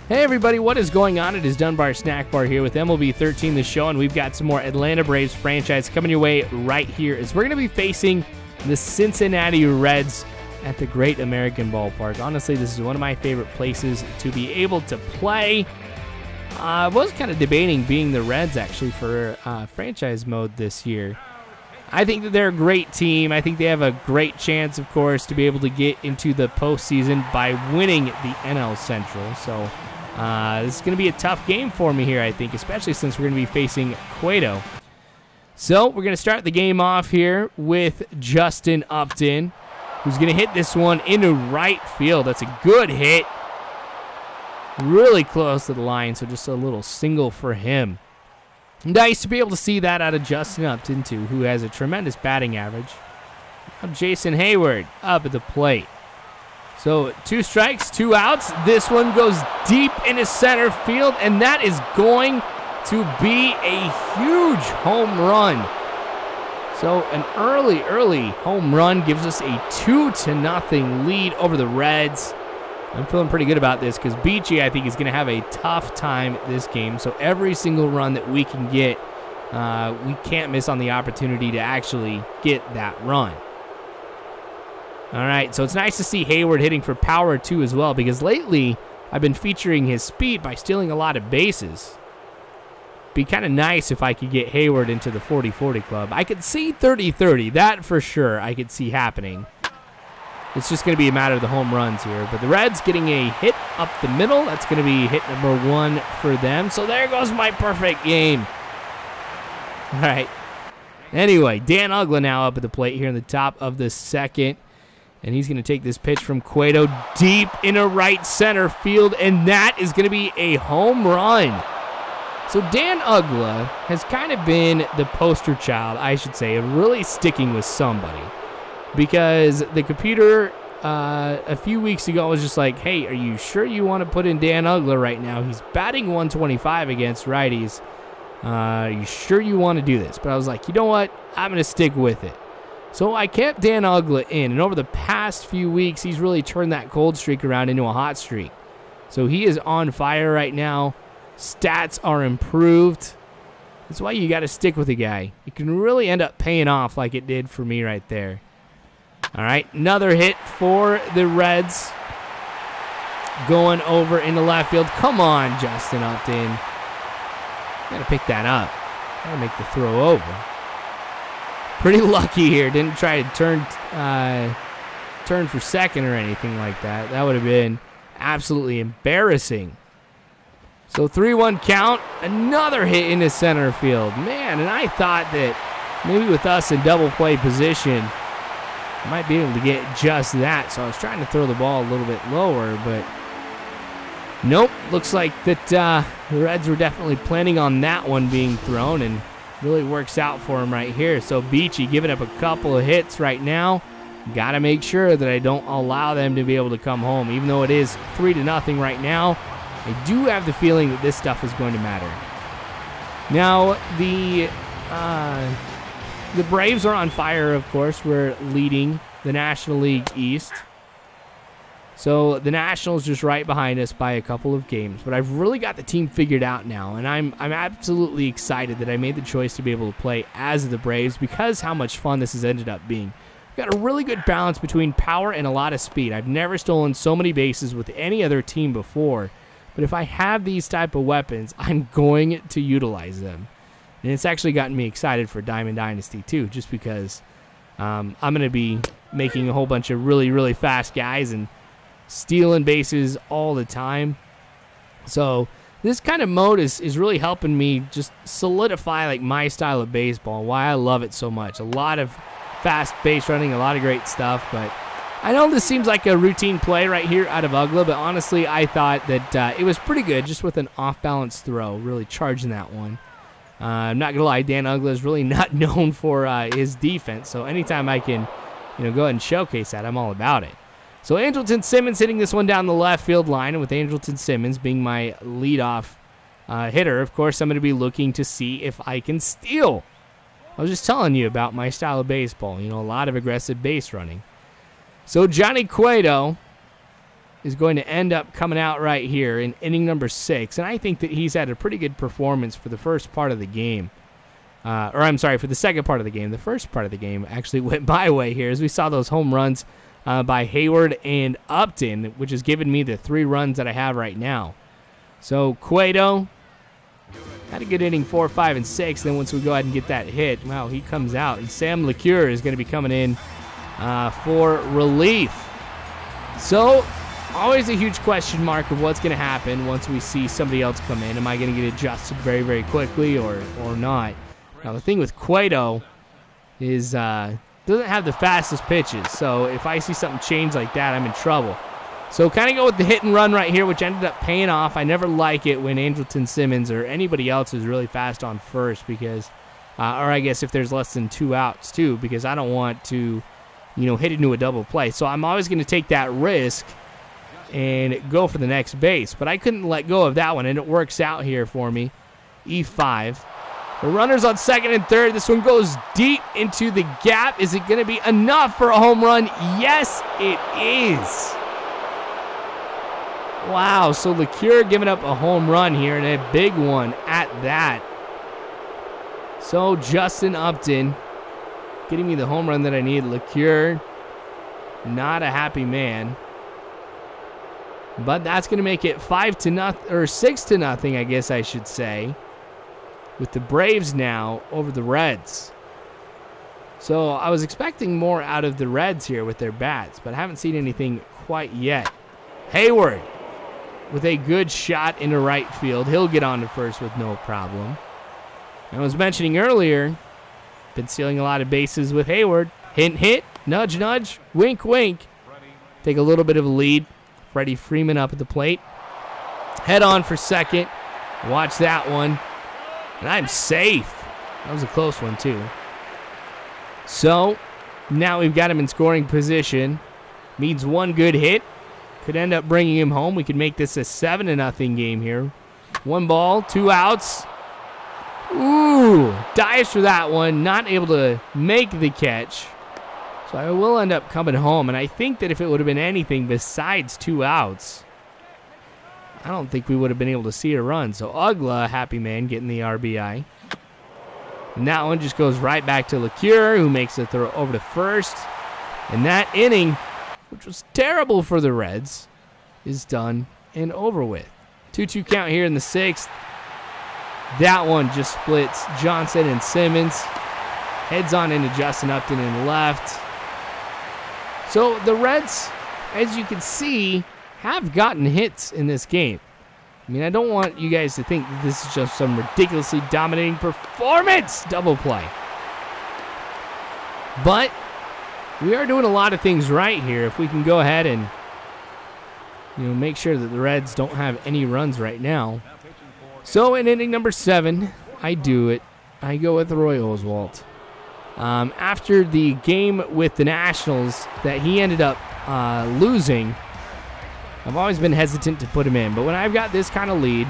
Hey everybody, what is going on? It is Dunbar Snackbar here with MLB 13 the show, and we've got some more Atlanta Braves franchise coming your way right here as we're going to be facing the Cincinnati Reds at the Great American Ballpark. Honestly, this is one of my favorite places to be able to play. I was kind of debating being the Reds actually for franchise mode this year. I think that they're a great team. I think they have a great chance, of course, to be able to get into the postseason by winning the NL Central. So this is going to be a tough game for me here, I think, especially since we're going to be facing Cueto. So we're going to start the game off here with Justin Upton, who's going to hit this one into right field. That's a good hit. Really close to the line, so just a little single for him. Nice to be able to see that out of Justin Upton, too, who has a tremendous batting average. Now Jason Heyward up at the plate. So 2 strikes, 2 outs. This one goes deep into center field, and that is going to be a huge home run. So an early home run gives us a 2-0 lead over the Reds. I'm feeling pretty good about this because Beachy, I think, is going to have a tough time this game. So every single run that we can get, we can't miss on the opportunity to actually get that run. All right, so it's nice to see Heyward hitting for power, too, as well, because lately I've been featuring his speed by stealing a lot of bases. Be kind of nice if I could get Heyward into the 40-40 club. I could see 30-30, that for sure I could see happening. It's just going to be a matter of the home runs here. But the Reds getting a hit up the middle. That's going to be hit number 1 for them. So there goes my perfect game. All right. Anyway, Dan Uggla now up at the plate here in the top of the second. And he's going to take this pitch from Cueto deep into right center field. And that is going to be a home run. So Dan Uggla has kind of been the poster child, I should say, of really sticking with somebody. Because the computer a few weeks ago was just like, hey, are you sure you want to put in Dan Uggla right now? He's batting 125 against righties. Are you sure you want to do this? But I was like, you know what? I'm going to stick with it. So I kept Dan Uggla in, and over the past few weeks, he's really turned that cold streak around into a hot streak. So he is on fire right now. Stats are improved. That's why you got to stick with a guy. It can really end up paying off like it did for me right there. All right, another hit for the Reds. Going over into left field. Come on, Justin Upton. Got to pick that up. Got to make the throw over. Pretty lucky here. Didn't try to turn for second or anything like that. That would have been absolutely embarrassing. So 3-1 count. Another hit into center field. Man, and I thought that maybe with us in double play position, I might be able to get just that. So I was trying to throw the ball a little bit lower, but nope. Looks like that the Reds were definitely planning on that one being thrown, and really works out for him right here. So Beachy giving up a couple of hits right now. Got to make sure that I don't allow them to be able to come home. Even though it is 3-0 right now, I do have the feeling that this stuff is going to matter. Now, the Braves are on fire, of course. We're leading the National League East. So the Nationals just right behind us by a couple of games. But I've really got the team figured out now, and I'm absolutely excited that I made the choice to be able to play as the Braves because how much fun this has ended up being. Got a really good balance between power and a lot of speed. I've never stolen so many bases with any other team before. But if I have these type of weapons, I'm going to utilize them. And it's actually gotten me excited for Diamond Dynasty too, just because I'm going to be making a whole bunch of really fast guys and stealing bases all the time. So this kind of mode is really helping me just solidify like my style of baseball, why I love it so much. A lot of fast base running, a lot of great stuff, but I know this seems like a routine play right here out of Uggla, but honestly I thought that it was pretty good just with an off-balance throw, really charging that one. I'm not going to lie, Dan Uggla is really not known for his defense, so anytime I can go ahead and showcase that, I'm all about it. So Andrelton Simmons hitting this one down the left field line, and with Andrelton Simmons being my leadoff hitter, of course, I'm going to be looking to see if I can steal. I was just telling you about my style of baseball, a lot of aggressive base running. So Johnny Cueto is going to end up coming out right here in inning number 6. And I think that he's had a pretty good performance for the first part of the game. Or I'm sorry, for the second part of the game. The first part of the game actually went my way here as we saw those home runs by Heyward and Upton, which has given me the 3 runs that I have right now. So Cueto had a good inning 4, 5, and 6. Then once we go ahead and get that hit, wow, he comes out. And Sam LeCure is going to be coming in for relief. So always a huge question mark of what's going to happen once we see somebody else come in. Am I going to get adjusted very, very quickly or not? Now, the thing with Cueto is doesn't have the fastest pitches. So if I see something change like that, I'm in trouble. So kind of go with the hit and run right here, which ended up paying off. I never like it when Andrelton, Simmons, or anybody else is really fast on first because, or I guess if there's less than 2 outs too, because I don't want to, hit into a double play. So I'm always going to take that risk and go for the next base. But I couldn't let go of that one, and it works out here for me. E5. The runner's on second and third. This one goes deep into the gap. Is it going to be enough for a home run? Yes, it is. Wow, so LeCure giving up a home run here, and a big one at that. So Justin Upton getting me the home run that I need. LeCure, not a happy man. But that's going to make it 5-0, or 6-0, I guess I should say, with the Braves now over the Reds. So I was expecting more out of the Reds here with their bats, but I haven't seen anything quite yet. Heyward with a good shot into right field. He'll get on to first with no problem. I was mentioning earlier, been stealing a lot of bases with Heyward. Hint, hint, nudge, nudge, wink, wink. Take a little bit of a lead. Freddie Freeman up at the plate. Head on for second. Watch that one. And I'm safe. That was a close one, too. So, now we've got him in scoring position. Needs one good hit. Could end up bringing him home. We could make this a 7-0 game here. 1 ball, 2 outs. Ooh, dives for that one. Not able to make the catch. So I will end up coming home. And I think that if it would have been anything besides 2 outs, I don't think we would have been able to see a run. So Uggla, happy man, getting the RBI. And that one just goes right back to LeCure, who makes the throw over to first. And that inning, which was terrible for the Reds, is done and over with. 2-2 count here in the 6th. That one just splits Johnson and Simmons. Heads on into Justin Upton in left. So the Reds, as you can see, have gotten hits in this game. I mean, I don't want you guys to think that this is just some ridiculously dominating performance. Double play. But we are doing a lot of things right here. If we can go ahead and make sure that the Reds don't have any runs right now. So in inning number 7, I do it. I go with Roy Oswalt. After the game with the Nationals that he ended up losing, I've always been hesitant to put him in. But when I've got this kind of lead,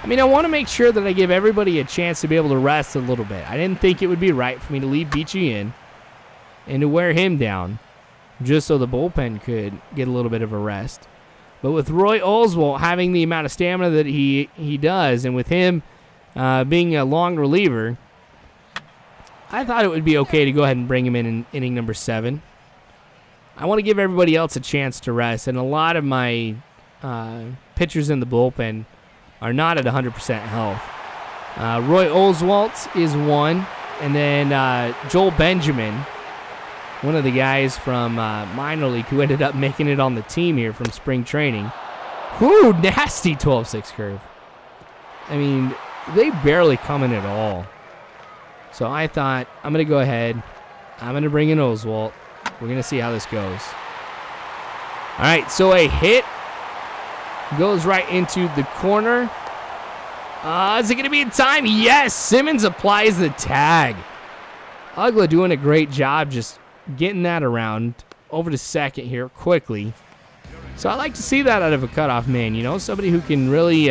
I mean, I want to make sure that I give everybody a chance to be able to rest a little bit. I didn't think it would be right for me to leave Beachy in and to wear him down just so the bullpen could get a little bit of a rest. But with Roy Oswalt having the amount of stamina that he does, and with him being a long reliever, I thought it would be okay to go ahead and bring him in inning number 7. I want to give everybody else a chance to rest, and a lot of my pitchers in the bullpen are not at 100% health. Roy Oswalt is one, and then Joel Benjamin, one of the guys from minor league who ended up making it on the team here from spring training. Whoo, nasty 12-6 curve. I mean, they barely come in at all. So I thought, I'm going to go ahead. I'm going to bring in Oswalt. We're going to see how this goes. All right, so a hit goes right into the corner. Is it going to be in time? Yes, Simmons applies the tag. Uggla doing a great job just getting that around over to second here quickly. So I like to see that out of a cutoff man, somebody who can really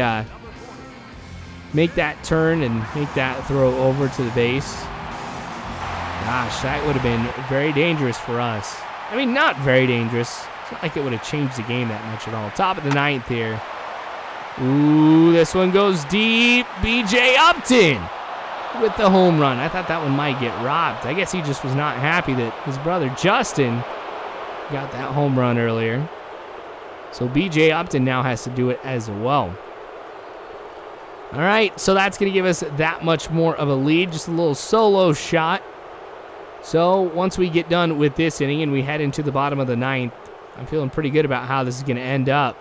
make that turn and make that throw over to the base. Gosh, that would have been very dangerous for us. I mean, not very dangerous. It's not like it would have changed the game that much at all. Top of the 9th here. Ooh, this one goes deep. B.J. Upton with the home run. I thought that one might get robbed. I guess he just was not happy that his brother Justin got that home run earlier. So B.J. Upton now has to do it as well. All right, so that's going to give us that much more of a lead. Just a little solo shot. So once we get done with this inning and we head into the bottom of the 9th, I'm feeling pretty good about how this is going to end up.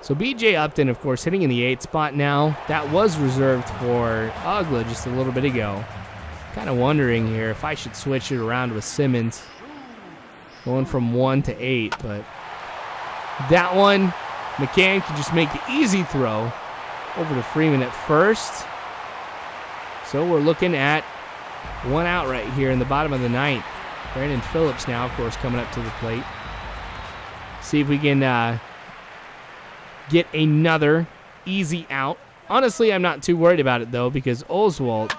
So B.J. Upton, of course, hitting in the 8th spot now. That was reserved for Uggla just a little bit ago. Kind of wondering here if I should switch it around with Simmons. Going from 1 to 8, but that one, McCann can just make the easy throw over to Freeman at first. So we're looking at 1 out right here in the bottom of the 9th. Brandon Phillips now, of course, coming up to the plate. See if we can get another easy out. Honestly, I'm not too worried about it, though, because Oswalt,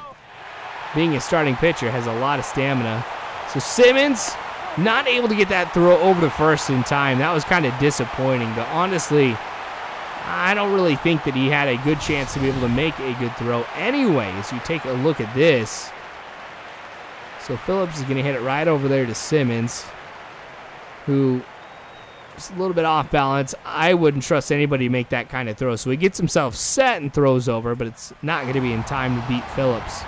being a starting pitcher, has a lot of stamina. So Simmons, not able to get that throw over to first in time. That was kind of disappointing, but honestly, I don't really think that he had a good chance to be able to make a good throw anyways. You take a look at this. So Phillips is going to hit it right over there to Simmons, who is a little bit off balance. I wouldn't trust anybody to make that kind of throw. So he gets himself set and throws over, but it's not going to be in time to beat Phillips.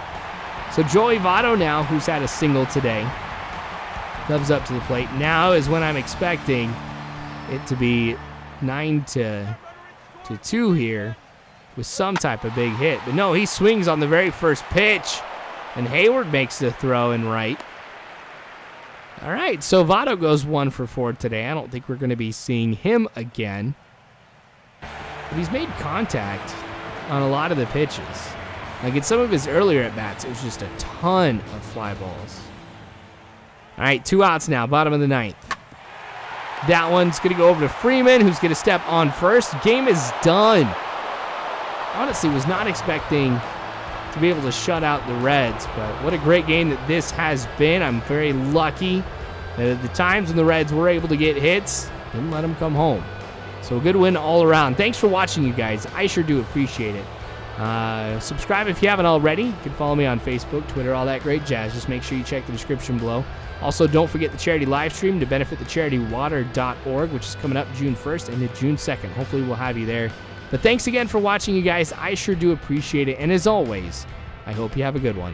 So Joey Votto now, who's had a single today, comes up to the plate. Now is when I'm expecting it to be 9-2 here with some type of big hit. But no, he swings on the very first pitch, and Heyward makes the throw in right. All right, so Votto goes 1 for 4 today. I don't think we're going to be seeing him again. But he's made contact on a lot of the pitches. Like in some of his earlier at-bats, it was just a ton of fly balls. All right, 2 outs now, bottom of the 9th. That one's going to go over to Freeman, who's going to step on first. Game is done. Honestly, was not expecting to be able to shut out the Reds, but what a great game that this has been. I'm very lucky that at the times when the Reds were able to get hits, didn't let them come home. So a good win all around. Thanks for watching, you guys. I sure do appreciate it. Subscribe if you haven't already. You can follow me on Facebook, Twitter, all that great jazz. Just make sure you check the description below. Also, don't forget the charity live stream to benefit the charitywater.org, which is coming up June 1st and June 2nd. Hopefully we'll have you there. But thanks again for watching, you guys. I sure do appreciate it. And as always, I hope you have a good one.